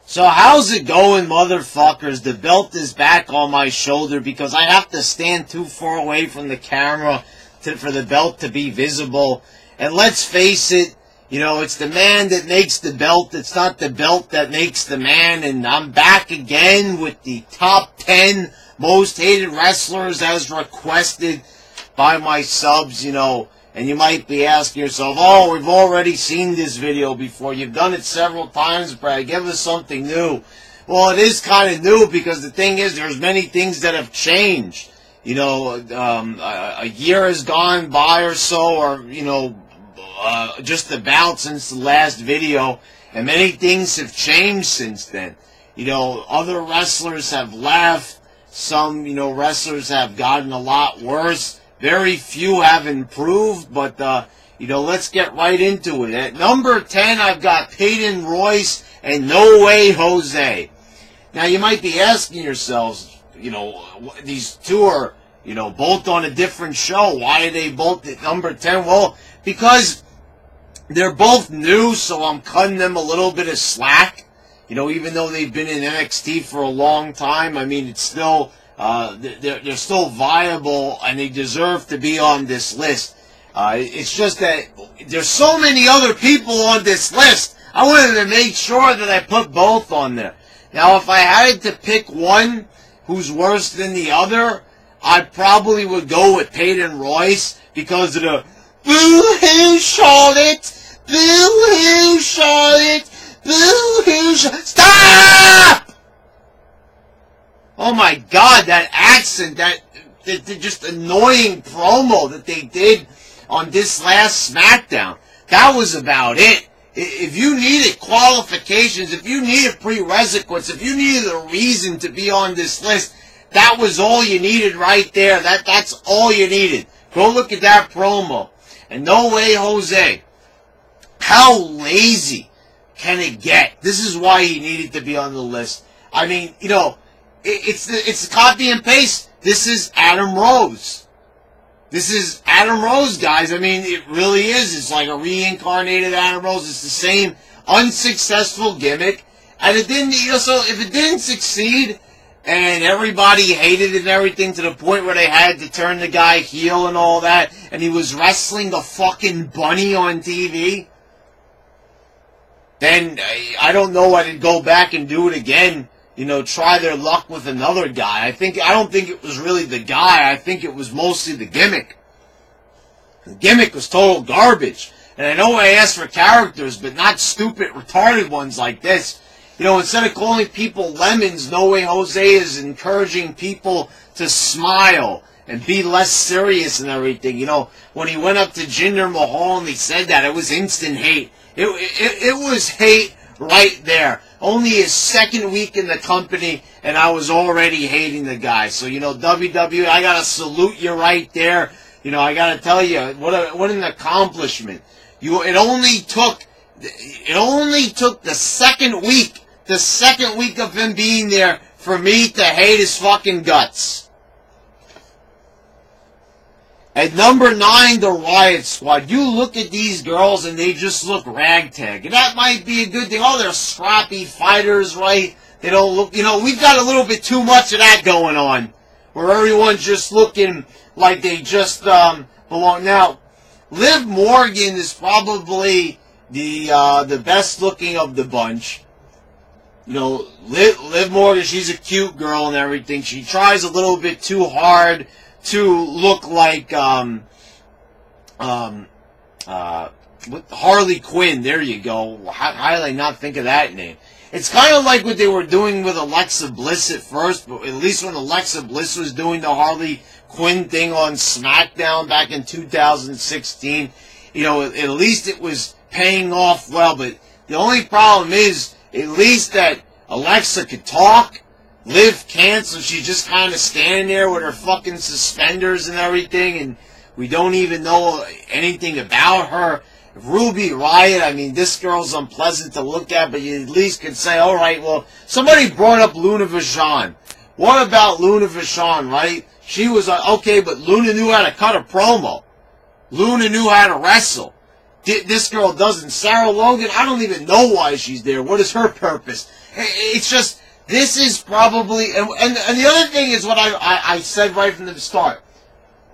So how's it going, motherfuckers? The belt is back on my shoulder because I have to stand too far away from the camera for the belt to be visible. And let's face it, you know, it's the man that makes the belt. It's not the belt that makes the man. And I'm back again with the top 10 most hated wrestlers as requested by my subs, you know. And you might be asking yourself, oh, we've already seen this video before. You've done it several times, Brad. Give us something new. Well, it is kind of new because the thing is there's many things that have changed. You know, a year has gone by or so, or, you know, just about since the last video. And many things have changed since then. You know, other wrestlers have left. Some, you know, wrestlers have gotten a lot worse. Very few have improved, but, you know, let's get right into it. At number 10, I've got Peyton Royce and No Way Jose. Now, you might be asking yourselves, you know, these two are, you know, both on a different show. Why are they both at number 10? Well, because they're both new, so I'm cutting them a little bit of slack. You know, even though they've been in NXT for a long time, I mean, it's still... they're still viable, and they deserve to be on this list. It's just that there's so many other people on this list. I wanted to make sure that I put both on there. Now, if I had to pick one who's worse than the other, I probably would go with Peyton Royce because of the boo-hoo Charlotte, boo-hoo Charlotte, boo-hoo Charlotte. Stop! Oh my God, that accent, that just annoying promo that they did on this last SmackDown. That was about it. If you needed qualifications, if you needed prerequisites, if you needed a reason to be on this list, that was all you needed right there. That's all you needed. Go look at that promo. And No Way Jose. How lazy can it get? This is why he needed to be on the list. I mean, you know, it's copy and paste. This is Adam Rose. This is Adam Rose, guys. I mean, it really is. It's like a reincarnated Adam Rose. It's the same unsuccessful gimmick. And it didn't, you know, so if it didn't succeed and everybody hated it and everything to the point where they had to turn the guy heel and all that, and he was wrestling the fucking bunny on TV, then I don't know why they'd go back and do it again. You know, try their luck with another guy. I don't think it was really the guy. I think it was mostly the gimmick. The gimmick was total garbage. And I know I asked for characters, but not stupid, retarded ones like this. You know, instead of calling people lemons, No Way Jose is encouraging people to smile and be less serious and everything. You know, when he went up to Jinder Mahal and he said that, it was instant hate. It was hate right there. Only his second week in the company, and I was already hating the guy. So, you know, WWE, I gotta salute you right there. You know, I gotta tell you, what an accomplishment. It only took the second week of him being there for me to hate his fucking guts. At number 9, the Riot Squad. You look at these girls and they just look ragtag. And that might be a good thing. Oh, they're scrappy fighters, right? They don't look, you know, we've got a little bit too much of that going on. Where everyone's just looking like they just belong. Now, Liv Morgan is probably the best looking of the bunch. You know, Liv Morgan, she's a cute girl and everything. She tries a little bit too hard to look like Harley Quinn. There you go. How did I not think of that name? It's kind of like what they were doing with Alexa Bliss at first, but at least when Alexa Bliss was doing the Harley Quinn thing on SmackDown back in 2016, you know, at least it was paying off well. But the only problem is, at least that Alexa could talk. Liv can't, so she's just kind of standing there with her fucking suspenders and everything, and we don't even know anything about her. Ruby Riott, I mean, this girl's unpleasant to look at, but you at least could say, all right, well, somebody brought up Luna Vachon. What about Luna Vachon, right? She was okay, but Luna knew how to cut a promo. Luna knew how to wrestle. this girl doesn't. Sarah Logan, I don't even know why she's there. What is her purpose? It's just, this is probably, and the other thing is what I said right from the start.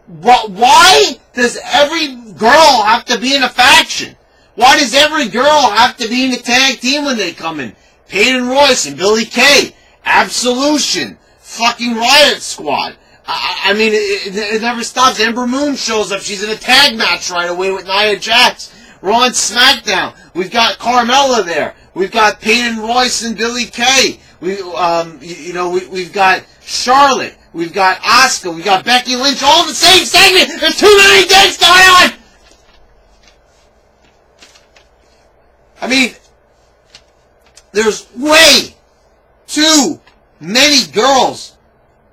Why does every girl have to be in a faction? Why does every girl have to be in a tag team when they come in? Peyton Royce and Billie Kay, Absolution, fucking Riot Squad. I mean, it never stops. Ember Moon shows up. She's in a tag match right away with Nia Jax. We're on SmackDown. We've got Carmella there. We've got Peyton Royce and Billie Kay. We've got Charlotte. We've got Asuka. We've got Becky Lynch. All in the same segment. There's too many things going on. I mean, there's way too many girls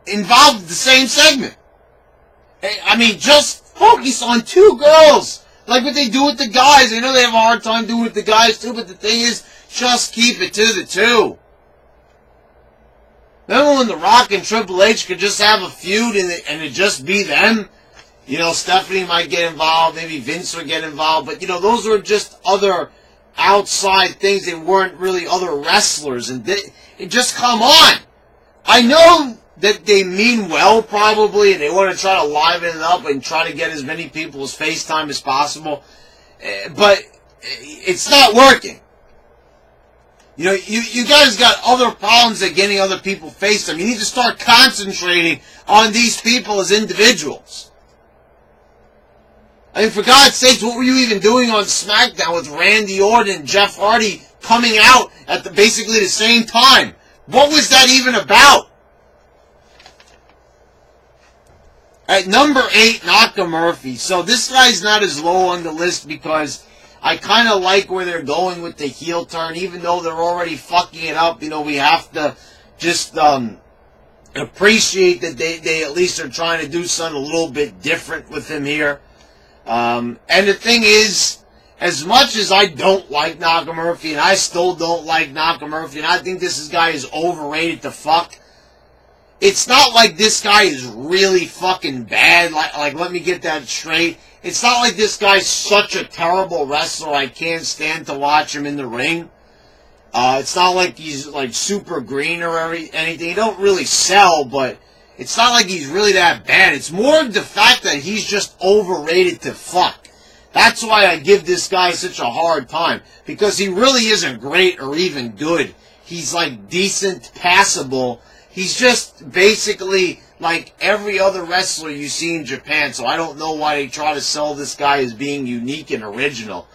involved in the same segment. I mean, just focus on 2 girls. Like what they do with the guys. I know they have a hard time doing it with the guys too, but the thing is, just keep it to the 2. Remember when The Rock and Triple H could just have a feud and it just be them? You know, Stephanie might get involved, maybe Vince would get involved, but, you know, those were just other outside things. They weren't really other wrestlers, and just come on. I know that they mean well, probably, and they want to try to liven it up and try to get as many people as FaceTime as possible, but it's not working. You know, you guys got other problems at getting other people FaceTime. You need to start concentrating on these people as individuals. I mean, for God's sakes, what were you even doing on SmackDown with Randy Orton and Jeff Hardy coming out at basically the same time? What was that even about? At number 8, Naka Murphy. So this guy's not as low on the list because I kind of like where they're going with the heel turn, even though they're already fucking it up. You know, we have to just appreciate that they at least are trying to do something a little bit different with him here. And the thing is, as much as I don't like Naka Murphy, and I still don't like Naka Murphy, and I think this guy is overrated to fuck, it's not like this guy is really fucking bad. Like, let me get that straight. It's not like this guy's such a terrible wrestler I can't stand to watch him in the ring. It's not like he's like super green or anything. He don't really sell, but it's not like he's really that bad. It's more the fact that he's just overrated to fuck. That's why I give this guy such a hard time. Because he really isn't great or even good. He's like decent, passable. He's just basically like every other wrestler you see in Japan, so I don't know why they try to sell this guy as being unique and original.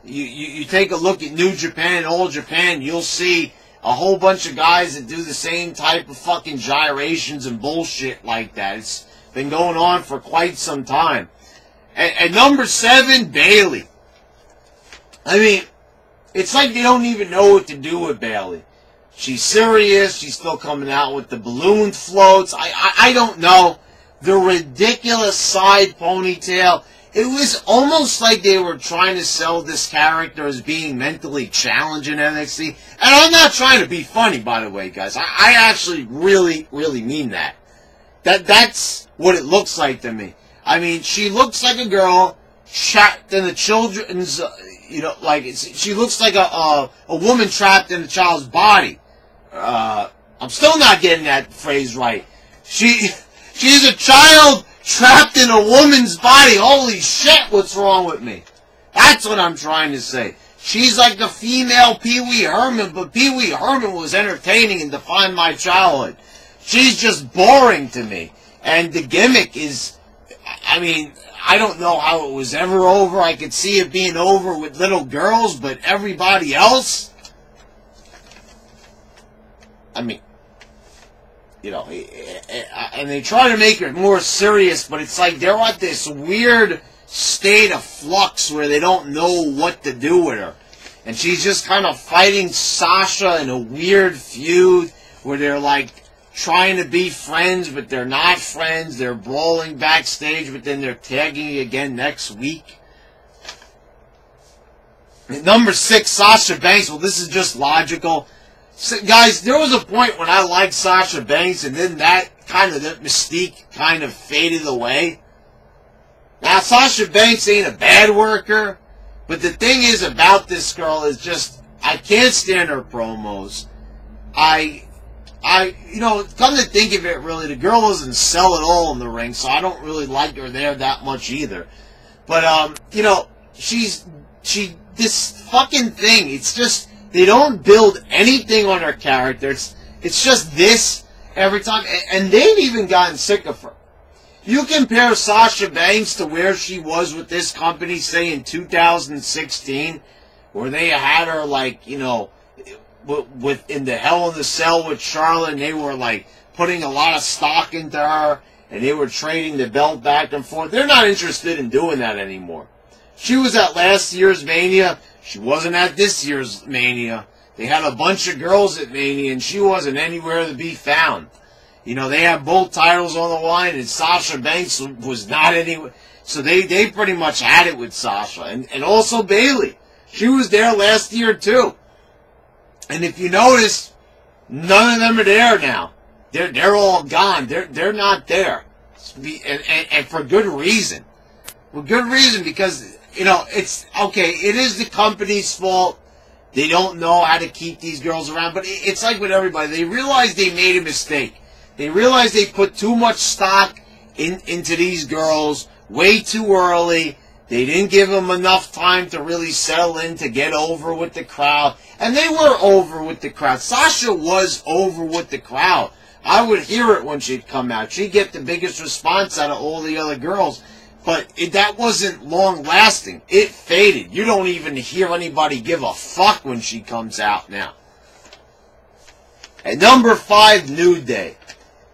You take a look at New Japan and Old Japan, you'll see a whole bunch of guys that do the same type of fucking gyrations and bullshit like that. It's been going on for quite some time. At number 7, Bayley. I mean, it's like they don't even know what to do with Bayley. She's serious. She's still coming out with the balloon floats. I don't know. The ridiculous side ponytail. It was almost like they were trying to sell this character as being mentally challenged in NXT. And I'm not trying to be funny, by the way, guys. I actually really, really mean that. That's what it looks like to me. I mean, she looks like a girl trapped in the children's, she looks like a woman trapped in a child's body. I'm still not getting that phrase right. She's a child trapped in a woman's body. Holy shit, what's wrong with me? That's what I'm trying to say. She's like the female Pee Wee Herman, but Pee Wee Herman was entertaining and defined my childhood. She's just boring to me. And the gimmick is, I mean, I don't know how it was ever over. I could see it being over with little girls, but everybody else, I mean, you know, and they try to make it more serious, but it's like they're at this weird state of flux where they don't know what to do with her. And she's just kind of fighting Sasha in a weird feud where they're like trying to be friends, but they're not friends. They're brawling backstage, but then they're tagging again next week. At number 6, Sasha Banks. Well, this is just logical. So, guys, there was a point when I liked Sasha Banks, and then that mystique kind of faded away. Now, Sasha Banks ain't a bad worker. But the thing is about this girl is just, I can't stand her promos. You know, come to think of it, really, the girl doesn't sell at all in the ring, so I don't really like her there that much either. But, you know, this fucking thing, it's just, they don't build anything on her character. It's just this every time, and they've even gotten sick of her. You compare Sasha Banks to where she was with this company, say in 2016, where they had her, like, you know, in the Hell in the Cell with Charlotte, and they were like putting a lot of stock into her, and they were trading the belt back and forth. They're not interested in doing that anymore. She was at last year's Mania. She wasn't at this year's Mania. They had a bunch of girls at Mania, and she wasn't anywhere to be found. You know, they had both titles on the line, and Sasha Banks was not anywhere. So they pretty much had it with Sasha. And also Bayley. She was there last year, too. And if you notice, none of them are there now. They're all gone. They're not there, and for good reason. For good reason, because, you know, it's okay. It is the company's fault. They don't know how to keep these girls around. But it's like with everybody. They realize they made a mistake. They realize they put too much stock into these girls way too early. They didn't give them enough time to really settle in, to get over with the crowd. And they were over with the crowd. Sasha was over with the crowd. I would hear it when she'd come out. She'd get the biggest response out of all the other girls. But that wasn't long-lasting. It faded. You don't even hear anybody give a fuck when she comes out now. At number 5, New Day.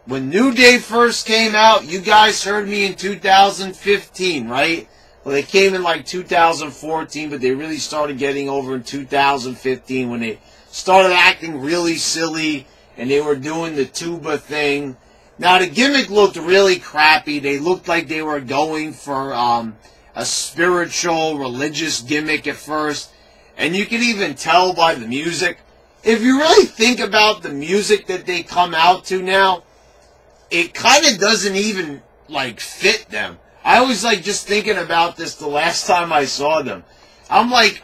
When New Day first came out, you guys heard me in 2015, right? Well, they came in like 2014, but they really started getting over in 2015 when they started acting really silly and they were doing the tuba thing. Now, the gimmick looked really crappy. They looked like they were going for a spiritual, religious gimmick at first. And you can even tell by the music. If you really think about the music that they come out to now, it kind of doesn't even, like, fit them. I was, like, just thinking about this the last time I saw them. I'm like,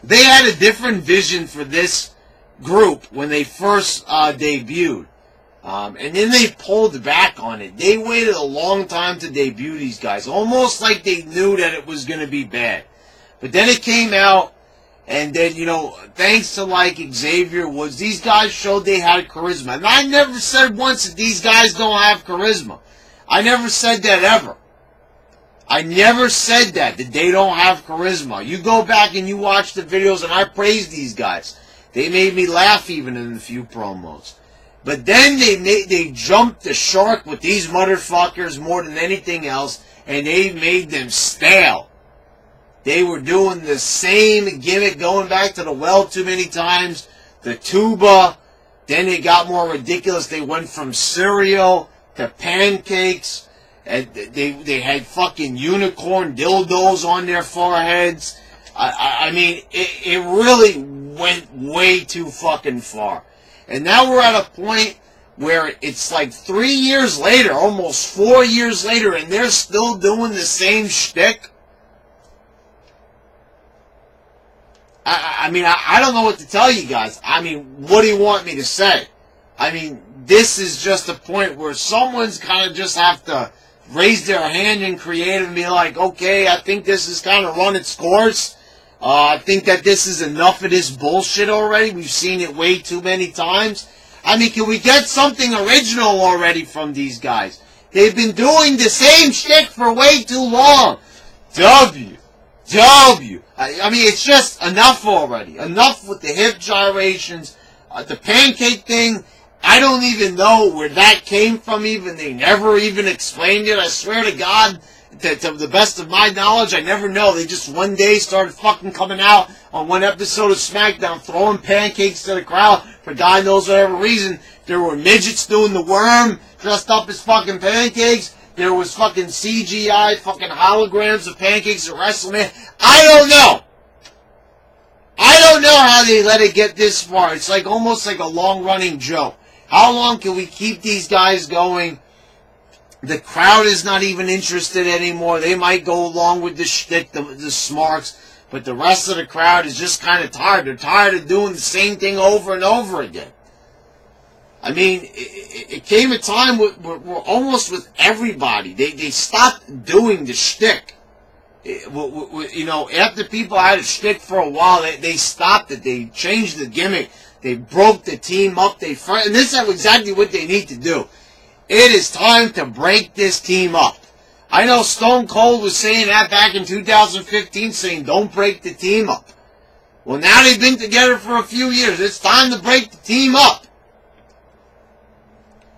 they had a different vision for this group when they first debuted. And then they pulled back on it. They waited a long time to debut these guys. Almost like they knew that it was going to be bad. But then it came out, and then, you know, thanks to, like, Xavier Woods, these guys showed they had charisma. And I never said once that these guys don't have charisma. I never said that ever. I never said that they don't have charisma. You go back and you watch the videos, and I praise these guys. They made me laugh even in a few promos. But then they jumped the shark with these motherfuckers more than anything else, and they made them stale. They were doing the same gimmick, going back to the well too many times. The tuba. Then it got more ridiculous. They went from cereal to pancakes. And they had fucking unicorn dildos on their foreheads. I mean, it really went way too fucking far. And now we're at a point where it's like 3 years later, almost 4 years later, and they're still doing the same shtick. I mean, I don't know what to tell you guys. I mean, what do you want me to say? I mean, this is just a point where someone's kind of just have to raise their hand and create and be like, okay, I think this has kind of run its course. I think that this is enough of this bullshit already. We've seen it way too many times. I mean, can we get something original already from these guys? They've been doing the same shit for way too long. W. I mean, it's just enough already. Enough with the hip gyrations. The pancake thing, I don't even know where that came from even. They never even explained it. I swear to God, to the best of my knowledge, I never know. They just one day started fucking coming out on one episode of SmackDown, throwing pancakes to the crowd for God knows whatever reason. There were midgets doing the worm, dressed up as fucking pancakes. There was fucking CGI, fucking holograms of pancakes at WrestleMania. I don't know. I don't know how they let it get this far. It's like almost like a long-running joke. How long can we keep these guys going The crowd is not even interested anymore. They might go along with the shtick, the smarks, but the rest of the crowd is just kind of tired. They're tired of doing the same thing over and over again. I mean, it came a time where almost with everybody, they stopped doing the shtick. You know, after people had a shtick for a while, they stopped it. They changed the gimmick. They broke the team up. And this is exactly what they need to do. It is time to break this team up. I know Stone Cold was saying that back in 2015, saying don't break the team up. Well, now they've been together for a few years. It's time to break the team up.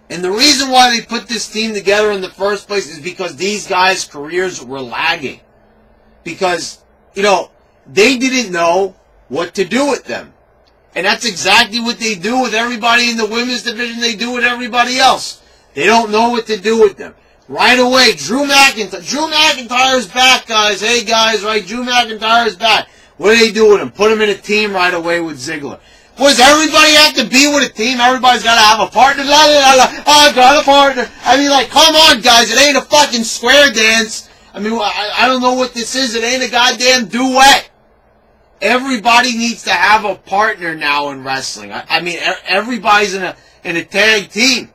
And the reason why they put this team together in the first place is because these guys' careers were lagging. Because, you know, they didn't know what to do with them. And that's exactly what they do with everybody in the women's division. They do with everybody else. They don't know what to do with them. Right away, Drew McIntyre's back, guys. Hey, guys, right? Drew McIntyre's back. What do they do with him? Put him in a team right away with Ziggler. Does everybody have to be with a team? Everybody's got to have a partner. La, la, la, la. I've got a partner. I mean, like, come on, guys. It ain't a fucking square dance. I mean, I don't know what this is. It ain't a goddamn duet. Everybody needs to have a partner now in wrestling. I mean, everybody's in a tag team.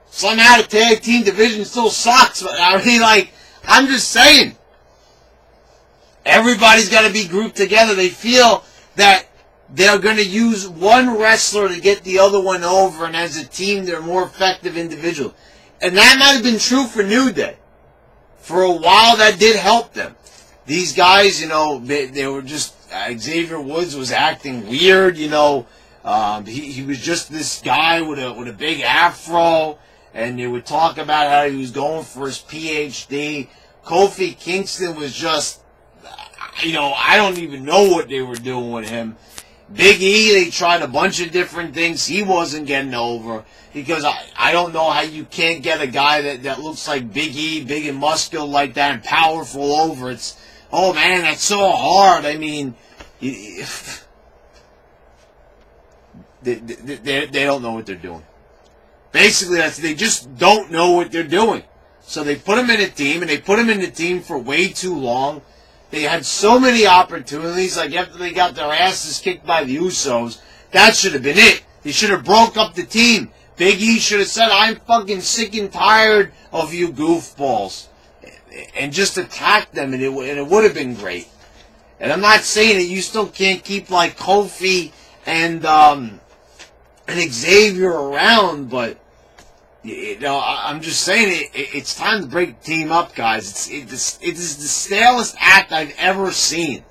Somehow the tag team division still sucks. But I mean, like, I'm just saying. Everybody's got to be grouped together. They feel that they're going to use one wrestler to get the other one over, and as a team, they're more effective individuals. And that might have been true for New Day. For a while, that did help them. These guys, you know, they were just... Xavier Woods was acting weird, you know. He was just this guy with a big afro, and they would talk about how he was going for his PhD. Kofi Kingston was just, you know, I don't even know what they were doing with him. Big E, they tried a bunch of different things. He wasn't getting over. Because I don't know how you can't get a guy that looks like Big E, big and muscular like that, and powerful over. It's, oh man, that's so hard. I mean, they don't know what they're doing. Basically, they just don't know what they're doing. So they put him in a team, and they put him in the team for way too long. They had so many opportunities, like after they got their asses kicked by the Usos, that should have been it. They should have broke up the team. Big E should have said, I'm fucking sick and tired of you goofballs. And just attacked them, and it would have been great. And I'm not saying that you still can't keep, like, Kofi and Xavier around, but, you know, I'm just saying it's time to break the team up, guys. It is the stalest act I've ever seen.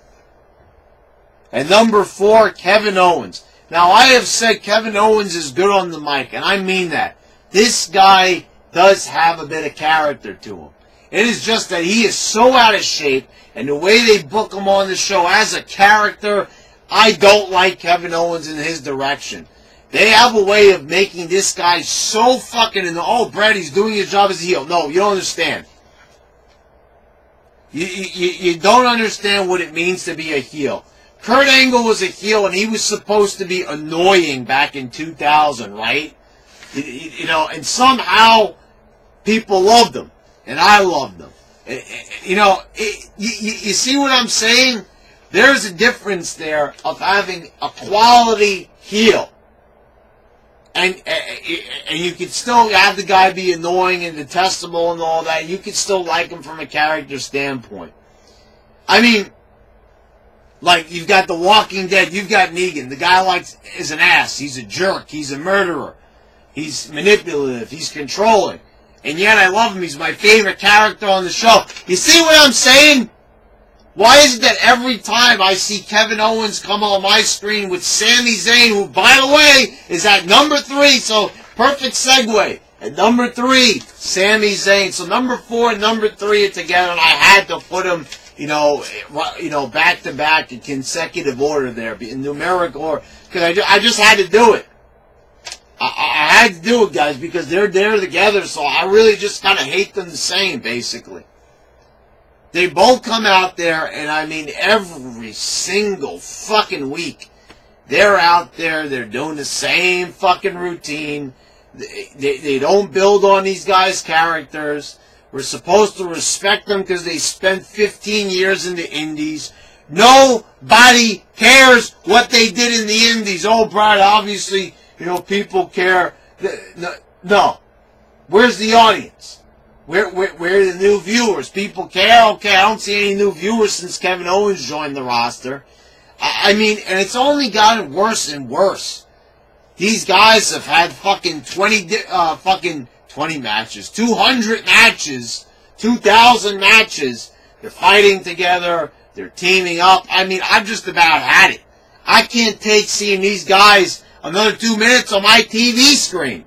And number 4, Kevin Owens. Now, I have said Kevin Owens is good on the mic, and I mean that. This guy does have a bit of character to him. It is just that he is so out of shape, and the way they book him on the show as a character, I don't like Kevin Owens in his direction. They have a way of making this guy so fucking oh, Brad, he's doing his job as a heel. No, you don't understand. You don't understand what it means to be a heel. Kurt Angle was a heel, and he was supposed to be annoying back in 2000, right? You know, and somehow people loved him, and I loved him. You know, you see what I'm saying? There's a difference there of having a quality heel. And you can still have the guy be annoying and detestable and all that. You can still like him from a character standpoint. I mean, like, you've got The Walking Dead, you've got Negan. The guy is an ass. He's a jerk. He's a murderer. He's manipulative. He's controlling. And yet I love him. He's my favorite character on the show. You see what I'm saying? Why is it that every time I see Kevin Owens come on my screen with Sami Zayn, who, by the way, is at number 3, so perfect segue. At number 3, Sami Zayn. So number 4 and number 3 are together, and I had to put them, you know, back to back in consecutive order there, in numeric order, because I just had to do it. I had to do it, guys, because they're there together, so I really just kind of hate them the same, basically. They both come out there, and I mean, every single fucking week, they're out there, they're doing the same fucking routine. They don't build on these guys' characters. We're supposed to respect them because they spent 15 years in the Indies. Nobody cares what they did in the Indies. Oh, Brad, obviously, people care. No. Where's the audience? Where are the new viewers? People care? Okay, I don't see any new viewers since Kevin Owens joined the roster. I mean, and it's only gotten worse and worse. These guys have had fucking 20 matches, 200 matches, 2,000 matches. They're fighting together. They're teaming up. I mean, I've just about had it. I can't take seeing these guys another 2 minutes on my TV screen.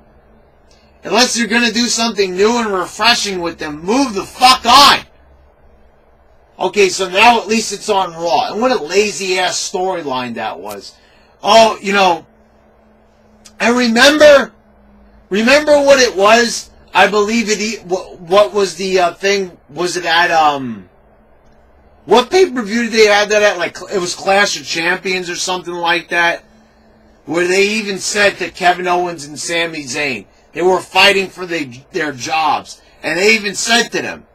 Unless you're going to do something new and refreshing with them, move the fuck on. Okay, so now at least it's on Raw. And what a lazy-ass storyline that was. Oh, and remember what it was? I believe what was the thing? Was it at, what pay-per-view did they have that at? Like, it was Clash of Champions or something like that? Where they even said to Kevin Owens and Sami Zayn, they were fighting for their jobs. And they even said to them,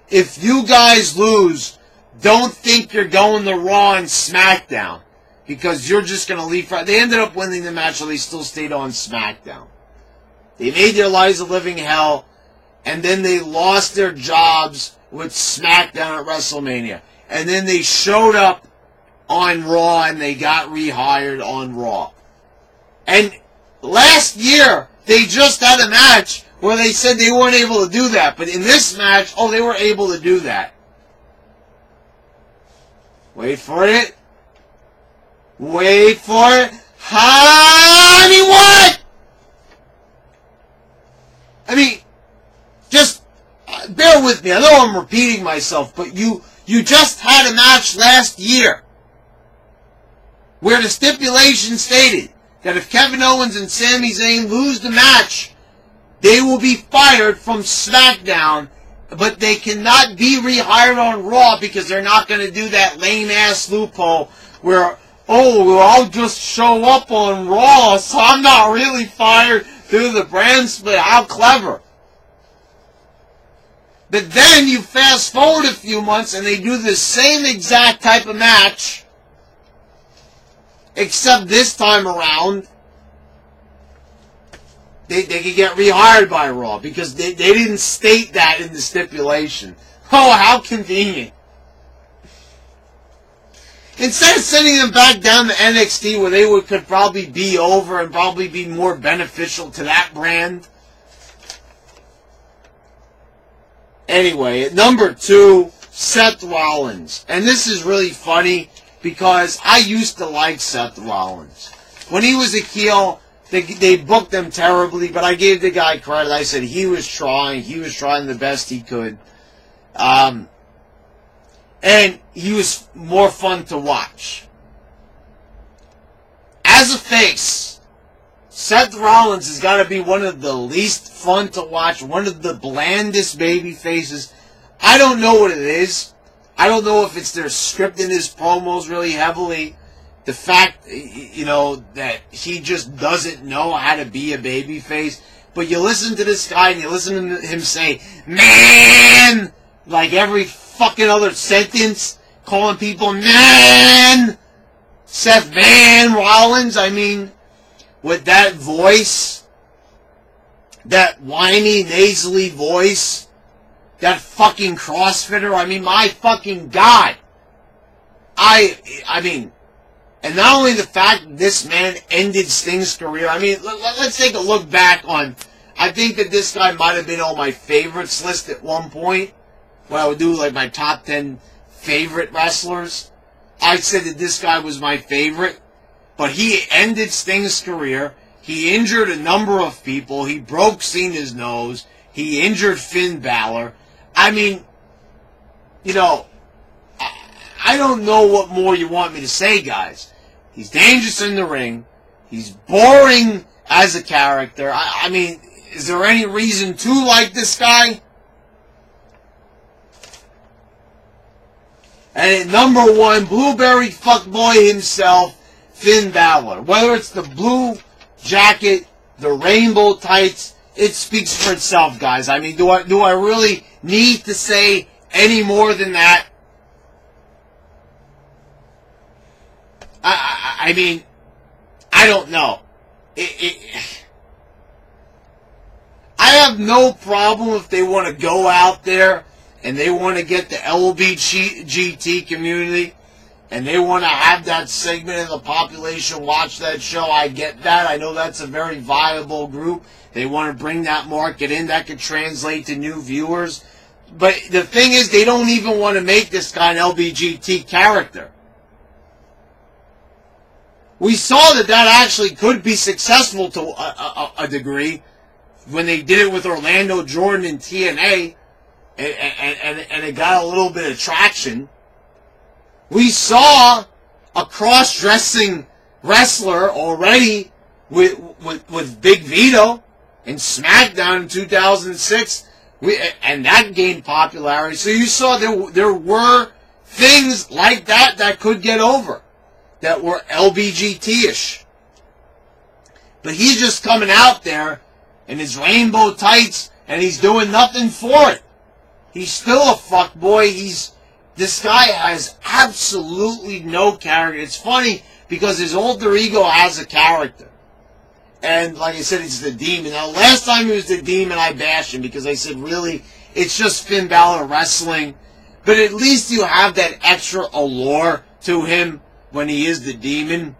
if you guys lose, don't think you're going to Raw and SmackDown. Because you're just going to leave. They ended up winning the match, so they still stayed on SmackDown. They made their lives a living hell. And then they lost their jobs with SmackDown at WrestleMania. And then they showed up on Raw and they got rehired on Raw. And last year, they just had a match where they said they weren't able to do that. But in this match, they were able to do that. Wait for it. Wait for it. Honey, what? I mean, just bear with me. I know I'm repeating myself, but you just had a match last year where the stipulation stated that if Kevin Owens and Sami Zayn lose the match, they will be fired from SmackDown, but they cannot be rehired on Raw because they're not going to do that lame-ass loophole where, I'll just show up on Raw, so I'm not really fired through the brand split. How clever. But then you fast forward a few months and they do the same exact type of match, except this time around, they could get rehired by Raw because they didn't state that in the stipulation. Oh, how convenient. Instead of sending them back down to NXT where they could probably be over and probably be more beneficial to that brand. Anyway, at number 2, Seth Rollins. And this is really funny because I used to like Seth Rollins. When he was a heel, they booked him terribly, but I gave the guy credit. I said he was trying the best he could. And he was more fun to watch. As a face, Seth Rollins has got to be one of the least fun to watch, one of the blandest baby faces. I don't know what it is. I don't know if it's they're scripting his promos really heavily. The fact, that he just doesn't know how to be a baby face. But you listen to this guy and you listen to him say, man, like every fucking other sentence, calling people man, Seth Man Rollins. I mean, with that voice, that whiny, nasally voice, that fucking CrossFitter. I mean, my fucking God. I mean, and not only the fact that this man ended Sting's career. I mean, let's take a look back on. I think that this guy might have been on my favorites list at one point. When I would do like my top 10 favorite wrestlers, I said that this guy was my favorite. But he ended Sting's career. He injured a number of people. He broke Cena's nose. He injured Finn Balor. I mean, I don't know what more you want me to say, guys. He's dangerous in the ring. He's boring as a character. I mean, is there any reason to like this guy? And at number 1, blueberry fuckboy himself, Finn Balor. Whether it's the blue jacket the rainbow tights, it speaks for itself, guys. I mean, do I really need to say any more than that? I mean, I don't know. I have no problem if they want to go out there and they want to get the LBGT community and they want to have that segment of the population watch that show. I get that. I know that's a very viable group. They want to bring that market in. That could translate to new viewers. But the thing is, they don't even want to make this guy an LBGT character. We saw that actually could be successful to a degree when they did it with Orlando Jordan in TNA, and it got a little bit of traction. We saw a cross-dressing wrestler already with Big Vito in SmackDown in 2006, and that gained popularity. So you saw there were things like that could get over, that were LBGT-ish. But he's just coming out there in his rainbow tights, and he's doing nothing for it. He's still a fuckboy. This guy has absolutely no character. It's funny because his alter ego has a character. And like I said, he's the Demon. Now, last time he was the Demon, I bashed him because I said, really, it's just Finn Balor wrestling. But at least you have that extra allure to him when he is the Demon.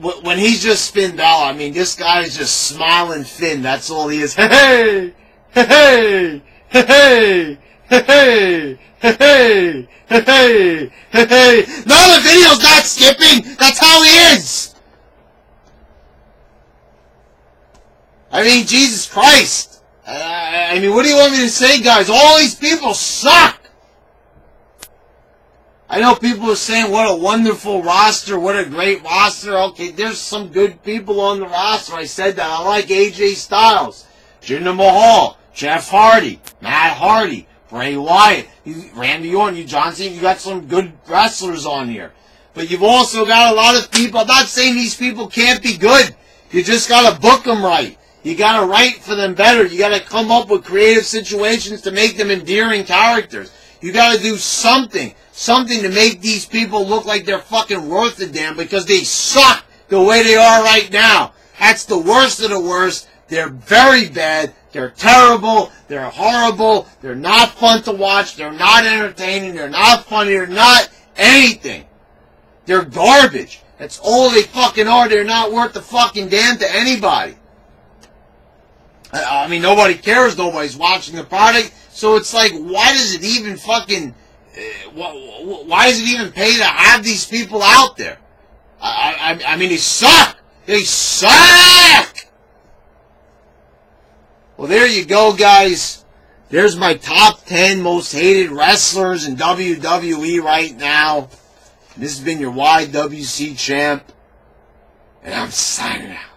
When he's just Finn Balor, I mean, this guy is just smiling Finn. That's all he is. Hey, hey, hey, hey, hey, hey, hey. No, the video's not skipping. That's how he is. I mean, Jesus Christ. I mean, what do you want me to say, guys? All these people suck. I know people are saying, what a wonderful roster, what a great roster. Okay, there's some good people on the roster. I said that. I like AJ Styles, Jinder Mahal, Jeff Hardy, Matt Hardy, Bray Wyatt, Randy Orton, John Cena. You got some good wrestlers on here. But you've also got a lot of people. I'm not saying these people can't be good. You just got to book them right. You got to write for them better. You got to come up with creative situations to make them endearing characters. You got to do something to make these people look like they're fucking worth a damn, because they suck the way they are right now. That's the worst of the worst. They're very bad. They're terrible. They're horrible. They're not fun to watch. They're not entertaining. They're not funny. They're not anything. They're garbage. That's all they fucking are. They're not worth the fucking damn to anybody. I mean, nobody cares. Nobody's watching the product. So it's like, why does it even fucking... why does it even pay to have these people out there? I mean, they suck. They suck. Well, there you go, guys. There's my top 10 most hated wrestlers in WWE right now. This has been your YWC champ, and I'm signing out.